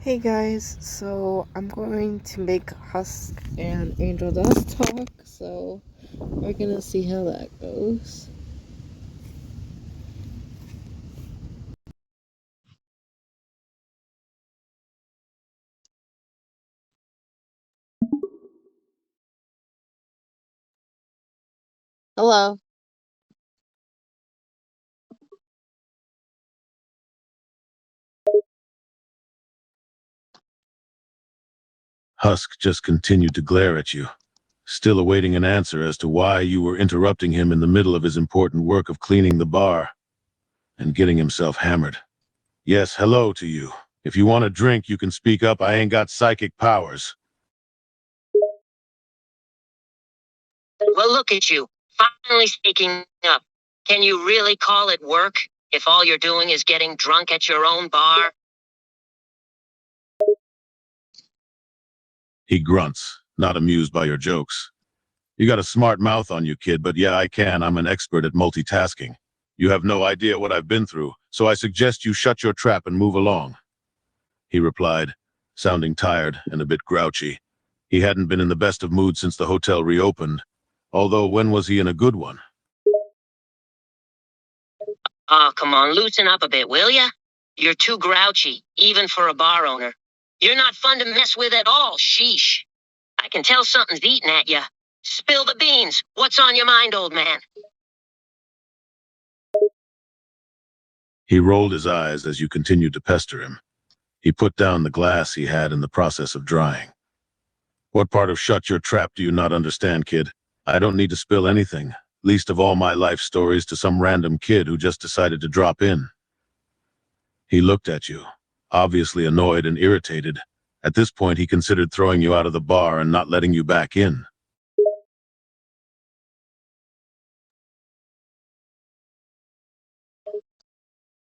Hey guys, so I'm going to make Husk and Angel Dust talk, so we're gonna see how that goes. Hello. Husk just continued to glare at you, still awaiting an answer as to why you were interrupting him in the middle of his important work of cleaning the bar and getting himself hammered. Yes, hello to you. If you want a drink, you can speak up. I ain't got psychic powers. Well, look at you, finally speaking up. Can you really call it work if all you're doing is getting drunk at your own bar? He grunts, not amused by your jokes. You got a smart mouth on you, kid, but yeah, I can. I'm an expert at multitasking. You have no idea what I've been through, so I suggest you shut your trap and move along, he replied, sounding tired and a bit grouchy. He hadn't been in the best of moods since the hotel reopened, although when was he in a good one? Oh, come on, loosen up a bit, will ya? You're too grouchy, even for a bar owner. You're not fun to mess with at all, sheesh. I can tell something's eating at ya. Spill the beans. What's on your mind, old man? He rolled his eyes as you continued to pester him. He put down the glass he had in the process of drying. What part of shut your trap do you not understand, kid? I don't need to spill anything, least of all my life stories to some random kid who just decided to drop in. He looked at you, obviously annoyed and irritated. At this point, he considered throwing you out of the bar and not letting you back in.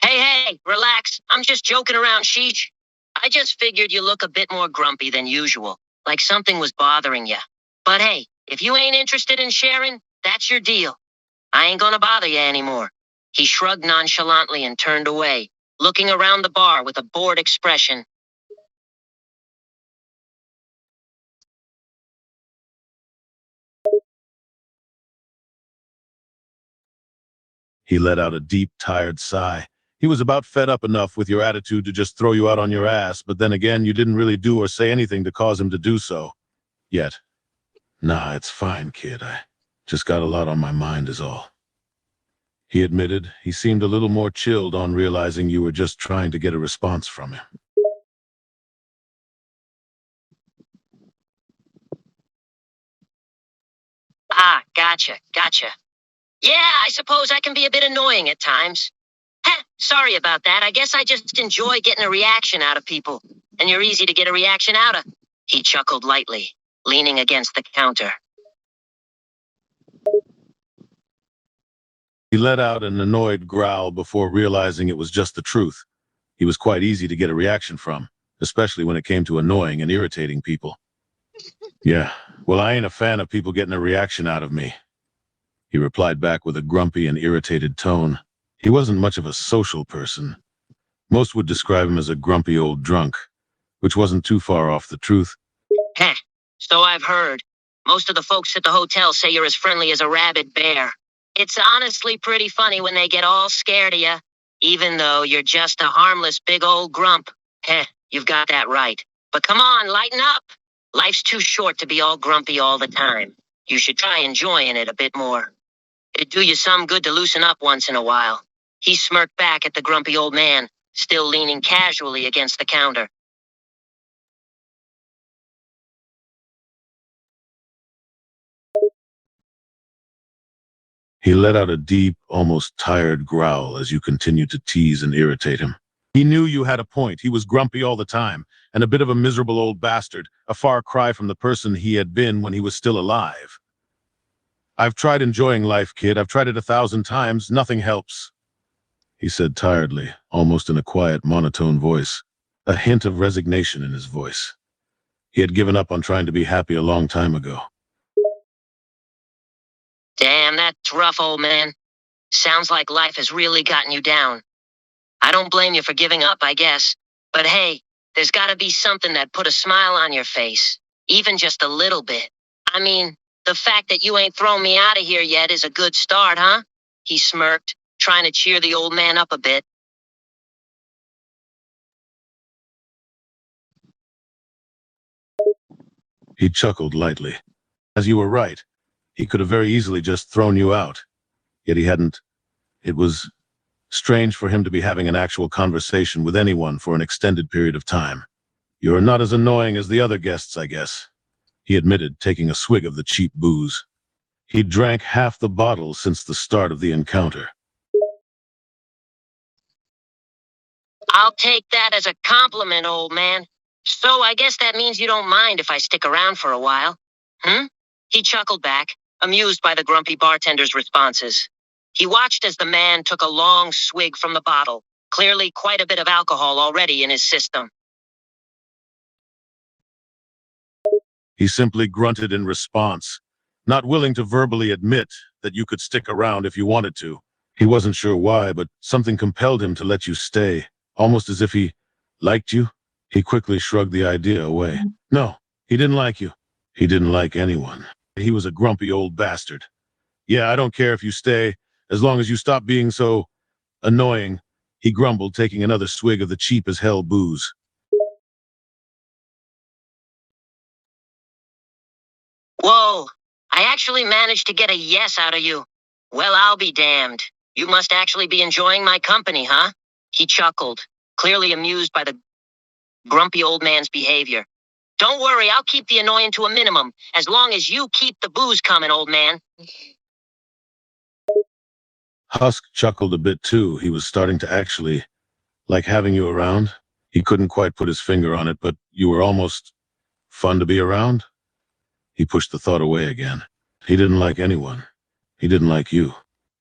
Hey, relax. I'm just joking around, sheesh. I just figured you look a bit more grumpy than usual, like something was bothering you. But hey, if you ain't interested in sharing, that's your deal. I ain't gonna bother you anymore. He shrugged nonchalantly and turned away, looking around the bar with a bored expression. He let out a deep, tired sigh. He was about fed up enough with your attitude to just throw you out on your ass, but then again, you didn't really do or say anything to cause him to do so. Yet. Nah, it's fine, kid. I just got a lot on my mind is all. He admitted. He seemed a little more chilled on realizing you were just trying to get a response from him. Ah, gotcha. Yeah, I suppose I can be a bit annoying at times. Heh, sorry about that. I guess I just enjoy getting a reaction out of people. And you're easy to get a reaction out of. He chuckled lightly, leaning against the counter. He let out an annoyed growl before realizing it was just the truth. He was quite easy to get a reaction from, especially when it came to annoying and irritating people. Yeah, well, I ain't a fan of people getting a reaction out of me, he replied back with a grumpy and irritated tone. He wasn't much of a social person. Most would describe him as a grumpy old drunk, which wasn't too far off the truth. Heh, so I've heard. Most of the folks at the hotel say you're as friendly as a rabid bear. It's honestly pretty funny when they get all scared of you, even though you're just a harmless big old grump. Heh, you've got that right. But come on, lighten up. Life's too short to be all grumpy all the time. You should try enjoying it a bit more. It'd do you some good to loosen up once in a while. He smirked back at the grumpy old man, still leaning casually against the counter. He let out a deep, almost tired growl as you continued to tease and irritate him. He knew you had a point. He was grumpy all the time, and a bit of a miserable old bastard, a far cry from the person he had been when he was still alive. I've tried enjoying life, kid. I've tried it 1,000 times. Nothing helps, he said tiredly, almost in a quiet, monotone voice, a hint of resignation in his voice. He had given up on trying to be happy a long time ago. Damn, that's rough, old man. Sounds like life has really gotten you down. I don't blame you for giving up, I guess. But hey, There's gotta be something that put a smile on your face. Even just a little bit. I mean, the fact that you ain't thrown me out of here yet is a good start, huh? He smirked, trying to cheer the old man up a bit. He chuckled lightly. As you were right, he could have very easily just thrown you out. Yet he hadn't. It was strange for him to be having an actual conversation with anyone for an extended period of time. You're not as annoying as the other guests, I guess, he admitted, taking a swig of the cheap booze. He drank half the bottle since the start of the encounter. I'll take that as a compliment, old man. So I guess that means you don't mind if I stick around for a while. Hmm? He chuckled back, amused by the grumpy bartender's responses. He watched as the man took a long swig from the bottle, clearly quite a bit of alcohol already in his system. He simply grunted in response, not willing to verbally admit that you could stick around if you wanted to. He wasn't sure why, but something compelled him to let you stay, almost as if he liked you. He quickly shrugged the idea away. No, he didn't like you. He didn't like anyone. He was a grumpy old bastard. Yeah, I don't care if you stay, as long as you stop being so annoying, he grumbled, taking another swig of the cheap-as-hell booze. Whoa, I actually managed to get a yes out of you. Well, I'll be damned. You must actually be enjoying my company, huh? He chuckled, clearly amused by the grumpy old man's behavior. Don't worry, I'll keep the annoying to a minimum, as long as you keep the booze coming, old man. Husk chuckled a bit too. He was starting to actually like having you around. He couldn't quite put his finger on it, but you were almost fun to be around. He pushed the thought away again. He didn't like anyone. He didn't like you.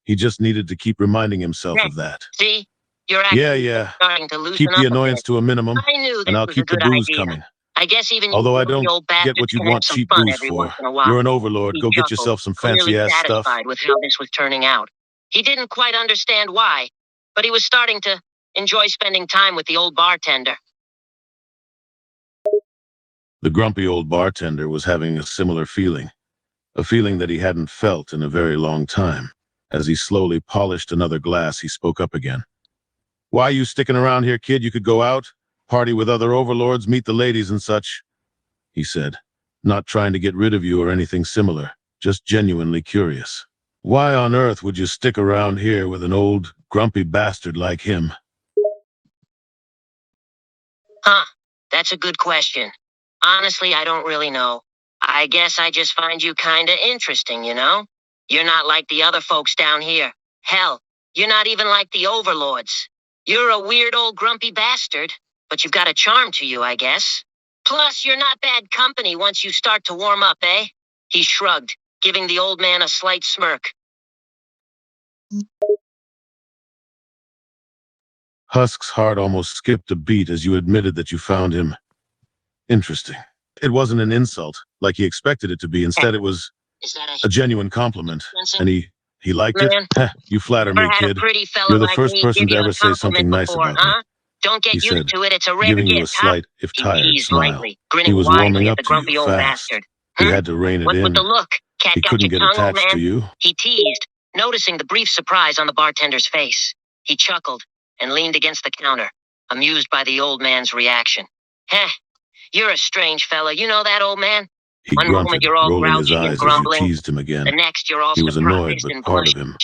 He just needed to keep reminding himself of that. See, you're actually Yeah. starting to loosen Keep up the a annoyance bit. to a minimum, I knew and this I'll was a keep the good booze idea. coming. I guess even Although I you don't old get what bastards you'd can have want some cheap fun booze every for. once in a while. You're an overlord. He Go get chuckled, yourself some clearly fancy-ass stuff. satisfied with how this was turning out. He didn't quite understand why, but he was starting to enjoy spending time with the old bartender. The grumpy old bartender was having a similar feeling, a feeling that he hadn't felt in a very long time. As he slowly polished another glass, he spoke up again. Why are you sticking around here, kid? You could go out, party with other overlords, meet the ladies and such, he said, not trying to get rid of you or anything similar, just genuinely curious. Why on earth would you stick around here with an old, grumpy bastard like him? Huh, that's a good question. Honestly, I don't really know. I guess I just find you kinda interesting, you know? You're not like the other folks down here. Hell, you're not even like the overlords. You're a weird old grumpy bastard, but you've got a charm to you, I guess. Plus, you're not bad company once you start to warm up, eh? He shrugged, giving the old man a slight smirk. Husk's heart almost skipped a beat as you admitted that you found him interesting. It wasn't an insult, like he expected it to be. Instead, it was Is that a genuine compliment. Vincent? And he liked it? Man, Heh, you flatter never me, had a kid. pretty fella You're the like first me person give to you a ever say something compliment nice before, about me, huh? Don't he get used said, to it, it's a rare giving you a gift, huh? slight, if He tired, teased smile. lightly, He grinning was warming widely at up the to you grumpy old fast. bastard. He had to rein it What's with in. the look? Cat He got couldn't your get tongue, old attached to man? you. He teased, noticing the brief surprise on the bartender's face. He chuckled and leaned against the counter, amused by the old man's reaction. Heh, you're a strange fella, you know that, old man? He One moment grunted, you're all rolling his grouchy and eyes as you grumbling, teased him the again. next you're all He was annoyed, surprised but and part of blushing. him,